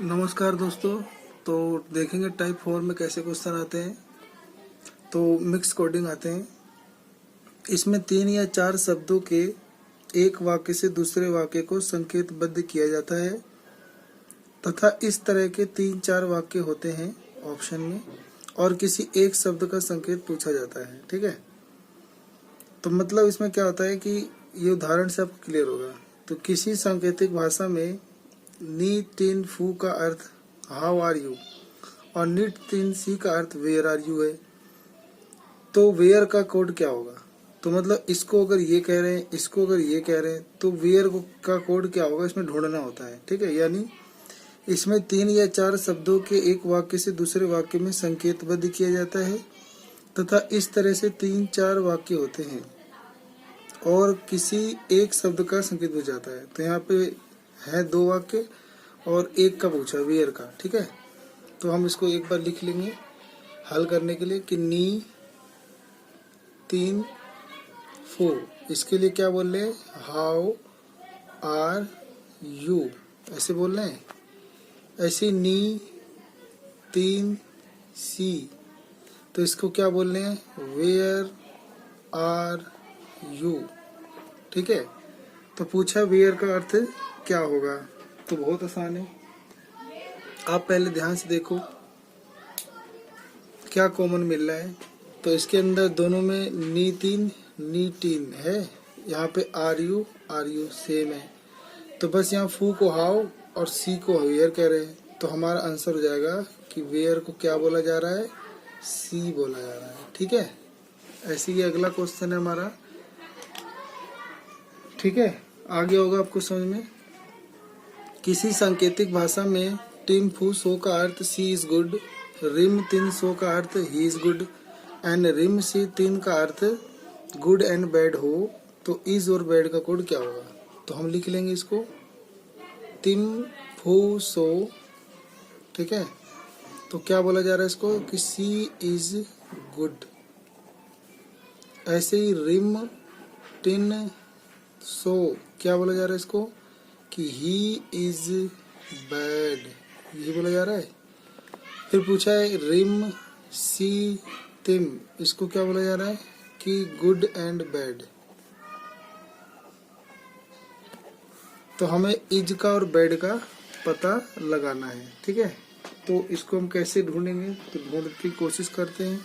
नमस्कार दोस्तों। तो देखेंगे टाइप 4 में कैसे क्वेश्चन आते हैं। तो मिक्स कोडिंग आते हैं। इसमें 3 या 4 शब्दों के एक वाक्य से दूसरे वाक्य को संकेतबद्ध किया जाता है तथा इस तरह के 3-4 वाक्य होते हैं ऑप्शन में, और किसी एक शब्द का संकेत पूछा जाता है। ठीक है, तो मतलब इसमें क्या होता है कि ये उदाहरण से आपको क्लियर होगा। तो किसी सांकेतिक भाषा में नी टिन फू का अर्थ हाउ आर यू और निट टिन सी का अर्थ वेयर आर यू है। तो वेयर का कोड क्या होगा? तो मतलब इसको अगर ये कह रहे हैं, इसको अगर ये कह रहे हैं, तो वेयर का कोड क्या होगा, इसमें ढूंढना होता है। ठीक है, यानी इसमें 3 या 4 शब्दों के एक वाक्य से दूसरे वाक्य में संकेतबद्ध किया जाता है तथा इस तरह से 3-4 वाक्य होते हैं और किसी एक शब्द का संकेत हो जाता है। तो यहाँ पे है 2 वाक्य और एक का पूछा वेयर का। ठीक है, तो हम इसको एक बार लिख लेंगे हल करने के लिए कि नी 3 फू, इसके लिए क्या बोल रहे हैं, हाउ आर यू, ऐसे बोल रहे हैं। ऐसे नी 3 सी, तो इसको क्या बोल रहे हैं, वेयर आर यू। ठीक है, तो पूछा वेयर का अर्थ क्या होगा, तो बहुत आसान है। आप पहले ध्यान से देखो क्या कॉमन मिल रहा है। तो इसके अंदर दोनों में नी तीन है, यहाँ पे आर यू सेम है। तो बस यहाँ फू को हाउ और सी को वेयर कह रहे हैं, तो हमारा आंसर हो जाएगा कि वेयर को क्या बोला जा रहा है, सी बोला जा रहा है। ठीक है, ऐसे ही अगला क्वेश्चन है हमारा। ठीक है, आगे होगा आपको समझ में। किसी सांकेतिक भाषा में टिम फू सो का अर्थ सी इज गुड, रिम तिन सो का अर्थ ही इज गुड एंड रिम सी तिन का अर्थ गुड एंड बैड हो, तो इज और बैड का कोड क्या होगा? तो हम लिख लेंगे इसको तिम फू सो। ठीक है, तो क्या बोला जा रहा है इसको कि सी इज गुड। ऐसे ही रिम टिन सो क्या बोला जा रहा है इसको कि ही इज बैड, ये बोला जा रहा है। फिर पूछा है रिम सी तिम, इसको क्या बोला जा रहा है कि गुड एंड बैड। तो हमें इज का और बैड का पता लगाना है। ठीक है, तो इसको हम कैसे ढूंढेंगे, तो ढूंढने की कोशिश करते हैं।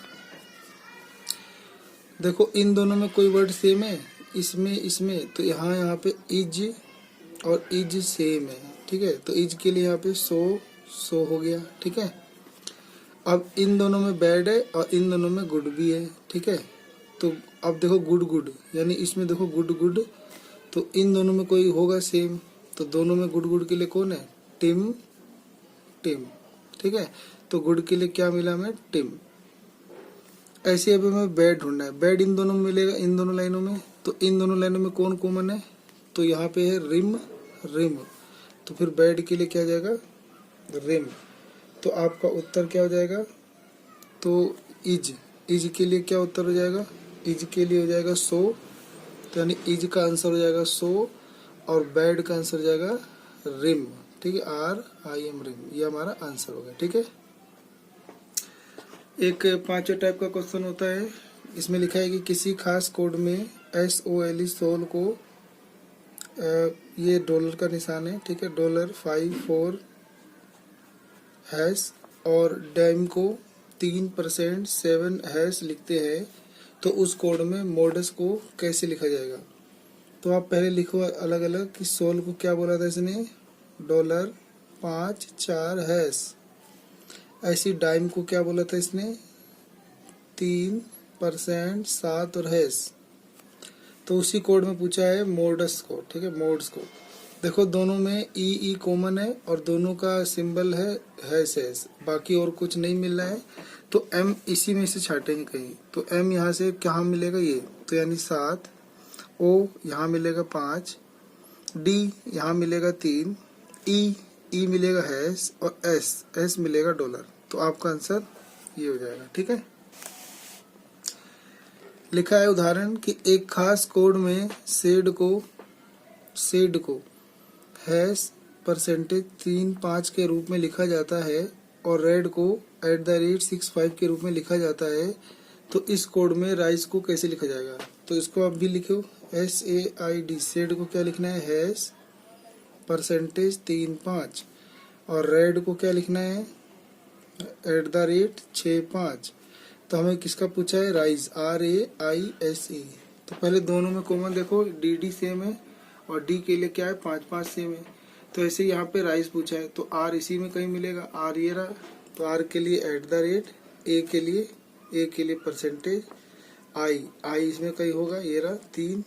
देखो इन दोनों में कोई वर्ड सेम है, इसमें तो यहाँ पे इज और इज सेम है। ठीक है, तो इज के लिए यहाँ पे सो हो गया। ठीक है, अब इन दोनों में बैड है और इन दोनों में गुड भी है। ठीक है, तो अब देखो गुड यानी इसमें देखो गुड, तो इन दोनों में कोई होगा सेम, तो दोनों में गुड के लिए कौन है, टिम। ठीक है, तो गुड के लिए क्या मिला हमें, टिम। ऐसे अभी हमें बैड ढूंढना है। बैड इन दोनों में मिलेगा, इन दोनों लाइनों में। तो इन दोनों लाइनों में कौन कॉमन है, तो यहाँ पे है रिम, तो फिर बैड के लिए क्या जाएगा, रिम। तो आपका उत्तर क्या हो जाएगा, तो इज के लिए क्या उत्तर हो जाएगा, इज के लिए हो जाएगा सो। तो यानी इज का आंसर हो जाएगा सो और बैड का आंसर हो जाएगा रिम। ठीक है, RIM रिम, ये हमारा आंसर होगा। ठीक है, एक 5वां टाइप का क्वेश्चन होता है। इसमें लिखा है कि किसी खास कोड में SOLE सोल को ये डॉलर का निशान है। ठीक है, $5 हैश और डाइम को 3% 7 हैश लिखते हैं, तो उस कोड में मोडस को कैसे लिखा जाएगा? तो आप पहले लिखो अलग अलग कि सोल को क्या बोला था इसने, $5 4 हैश। ऐसी डाइम को क्या बोला था इसने, 3% 7 और हैश। तो उसी कोड में पूछा है मोड्स को। ठीक है, मोड्स को देखो दोनों में ई कॉमन है और दोनों का सिंबल है हैश, बाकी और कुछ नहीं मिल रहा है। तो एम इसी में से छाटेंगे कहीं, तो एम यहाँ से कहाँ मिलेगा, ये तो यानी 7, ओ यहाँ मिलेगा 5, डी यहाँ मिलेगा 3, ई मिलेगा हैश और एस मिलेगा डॉलर। तो आपका आंसर ये हो जाएगा। ठीक है, लिखा है उदाहरण कि एक खास कोड में सेड को हैश परसेंटेज 3.5 के रूप में लिखा जाता है और रेड को @65 के रूप में लिखा जाता है, तो इस कोड में राइस को कैसे लिखा जाएगा? तो इसको आप भी लिखो SAID। सेड को क्या लिखना है? Hash percentage 3.5। और रेड को क्या लिखना है? @65। तो हमें किसका पूछा है? Rice, RAISE। तो पहले दोनों में कॉमन देखो, DD सेम है और D के लिए क्या है? 5 सेम है। तो ऐसे यहाँ पे राइस पूछा है तो R इसी में कहीं मिलेगा, R ये रहा। तो R के लिए @ A के लिए परसेंटेज, I इसमें कहीं होगा, ये रहा 3।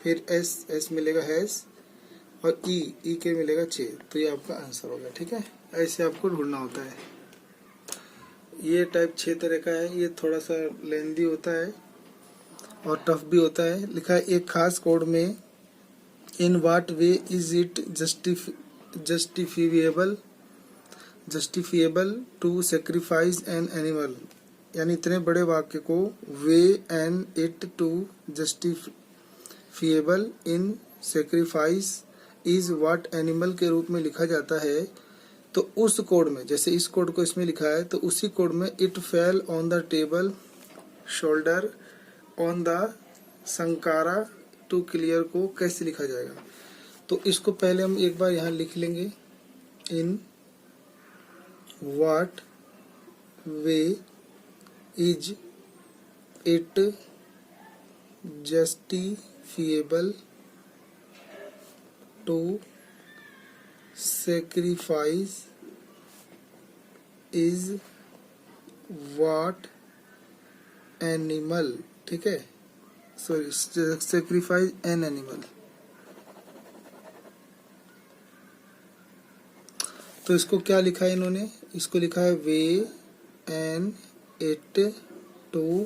फिर S मिलेगा हैश और E के मिलेगा 6। तो ये आपका आंसर होगा। ठीक है, ऐसे आपको ढूंढना होता है। ये टाइप 6 तरह का है। ये थोड़ा सा लेंदी होता है और टफ भी होता है। लिखा है एक खास कोड में in what way is it justifiable to sacrifice an animal. यानी इतने बड़े वाक्य को way and it to justifiable in sacrifice is what animal के रूप में लिखा जाता है। तो उस कोड में, जैसे इस कोड को इसमें लिखा है, तो उसी कोड में it fell on the table shoulder on the संकारा टू क्लियर को कैसे लिखा जाएगा? तो इसको पहले हम एक बार यहाँ लिख लेंगे। In what way is it justifiable to sacrifice is what animal, ठीक है, सॉरी, sacrifice an animal। तो इसको क्या लिखा है इन्होंने? इसको लिखा है way and it to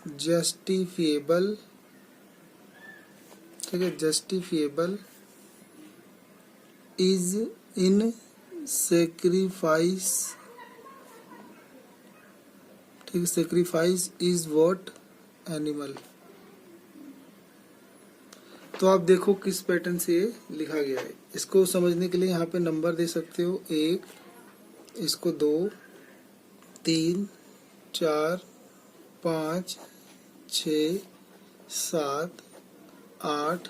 justifiable, ठीक है, जस्टिफिएबल इज इन सेक्रीफाइस, ठीक है, सेक्रीफाइस इज व्हाट एनिमल। तो आप देखो किस पैटर्न से ये लिखा गया है। इसको समझने के लिए यहाँ पे नंबर दे सकते हो, 1, इसको 2, 3, 4, 5, 6, 7, 8,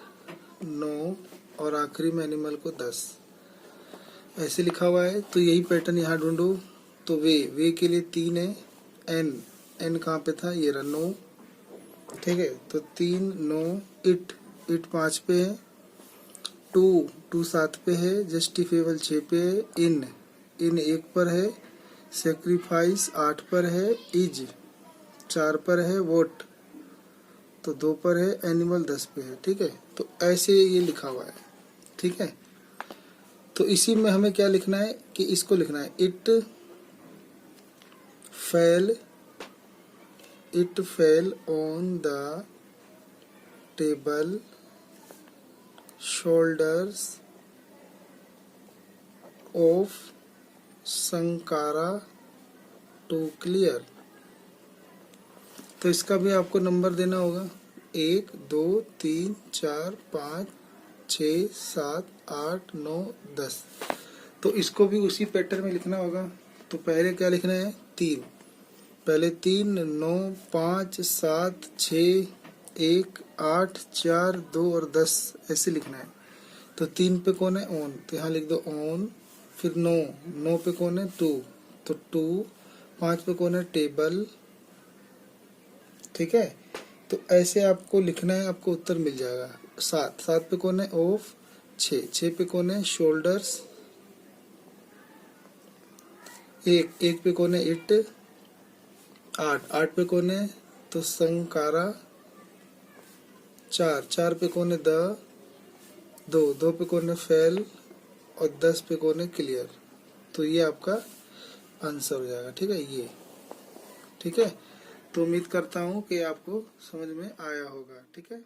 9 और आखिरी में एनिमल को 10 ऐसे लिखा हुआ है। तो यही पैटर्न यहाँ ढूंढो। तो वे के लिए 3 है, एन कहाँ पे था? ये रहा 9, ठीक है। तो 3, 9, इट 5 पे है, 2 7 पे है, जस्टिफिएबल 6 पे है, इन 1 पर है, सेक्रीफाइस 8 पर है, इज 4 पर है, वोट तो 2 पर है, एनिमल 10 पे है। ठीक है, तो ऐसे ये लिखा हुआ है। ठीक है, तो इसी में हमें क्या लिखना है कि इसको लिखना है it fell on the table shoulders of Sankara to clear। तो इसका भी आपको नंबर देना होगा, 1 2 3 4 5 6 7 8 9 10। तो इसको भी उसी पैटर्न में लिखना होगा। तो पहले क्या लिखना है? 3, पहले 3 9 5 7 6 1 8 4 2 और 10 ऐसे लिखना है। तो 3 पे कौन है? ऑन, तो यहाँ लिख दो ऑन। फिर 9 पे कौन है? 2, तो 2। 5 पे कौन है? टेबल। ठीक है, तो ऐसे आपको लिखना है, आपको उत्तर मिल जाएगा। 7 पे कौन है? ऑफ। 6 पे कौन है? शोल्डर्स। 1 पे कौन है? इट। 8 पे कौन है? तो संकारा। 4 पे कौन है? द। 2 पे कौन है? फेल। और 10 पे कौन है? क्लियर। तो ये आपका आंसर हो जाएगा। ठीक है, ये ठीक है। तो उम्मीद करता हूँ कि आपको समझ में आया होगा। ठीक है।